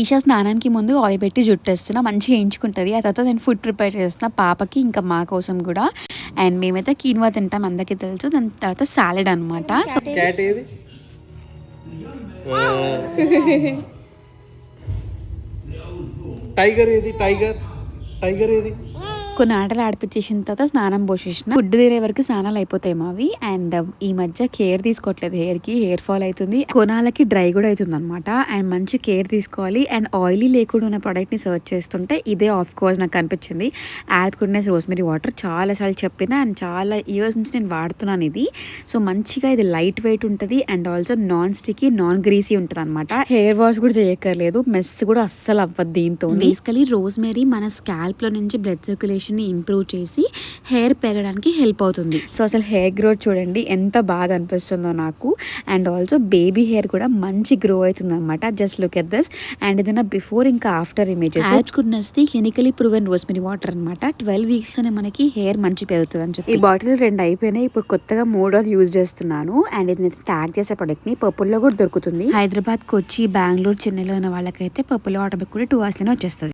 ఈషా స్నానానికి ముందు ఆయిల్ పెట్టి జుట్టేస్తున్నా, మంచిగా వేయించుకుంటుంది. ఆ తర్వాత నేను ఫుడ్ ప్రిపేర్ చేస్తున్నా పాపకి ఇంకా మా కోసం కూడా. అండ్ మేమైతే కీన్వా తింటాం, అందరికీ తెలుసు. దాని తర్వాత సాలెడ్ అనమాట. సో టైగర్ ఏది, టైగర్ టైగర్ ఏది? కొన్ని ఆటలు ఆడిపించేసిన తర్వాత స్నానం పోసేసిన. ఫుడ్ తినే వరకు స్నానాలు అయిపోతాయి మావి. అండ్ ఈ మధ్య కేర్ తీసుకోవట్లేదు, హెయిర్ ఫాల్ అవుతుంది, కొనాలకి డ్రై కూడా అవుతుంది అనమాట. అండ్ మంచి కేర్ తీసుకోవాలి. అండ్ ఆయిలీ లేకుండా ఉన్న ప్రోడక్ట్ని సర్చ్ చేస్తుంటే ఇదే ఆఫ్ కోర్స్ నాకు కనిపించింది. యాడ్కున్నెస్ రోస్మెరీ వాటర్ చాలా చెప్పిన అండ్ చాలా ఇయర్స్ నుంచి నేను వాడుతున్నాను ఇది. సో మంచిగా ఇది లైట్ వెయిట్ ఉంటుంది and also non sticky, non greasy ఉంటుంది అనమాట. హెయిర్ వాష్ కూడా చేయక్కర్లేదు, మెస్ కూడా అస్సలు అవ్వదు దీంతో. బేసికలీ రోస్మెరీ మన స్కాల్ప్ లో నుంచి బ్లడ్ సర్క్యులేషన్ ని ఇంప్రూవ్ చేసి హెయిర్ పెరగడానికి హెల్ప్ అవుతుంది. సో అసలు హెయిర్ గ్రోత్ చూడండి ఎంత బాగా అనిపిస్తుందో నాకు. అండ్ ఆల్సో బేబీ హెయిర్ కూడా మంచి గ్రో అవుతుంది అనమాట. Just look at this. And ఇది నా బిఫోర్ ఇంకా ఆఫ్టర్ ఇమేజెస్. యాడ్కున్నది క్లినికలీ ప్రూవెన్ రోస్మెరీ వాటర్ అనమాట. 12 weeks తోనే మనకి హెయిర్ మంచి పెరుగుతుంది అని చెప్పి. ఈ బాటిల్ 2 అయిపోయినాయి, ఇప్పుడు కొత్తగా 3వ యూజ్ చేస్తున్నాను. అండ్ ఇది నేను ట్యాగ్ చేసే ప్రొడక్ట్ ని పర్పుల్లో కూడా దొరుకుతుంది. హైదరాబాద్, కొచ్చి, బెంగళూరు, చెన్నైలో ఉన్న వాళ్ళకైతే పర్పుల్ ఆటోమేటిక్ కూడా 2 hours లోనే వచ్చేస్తుంది.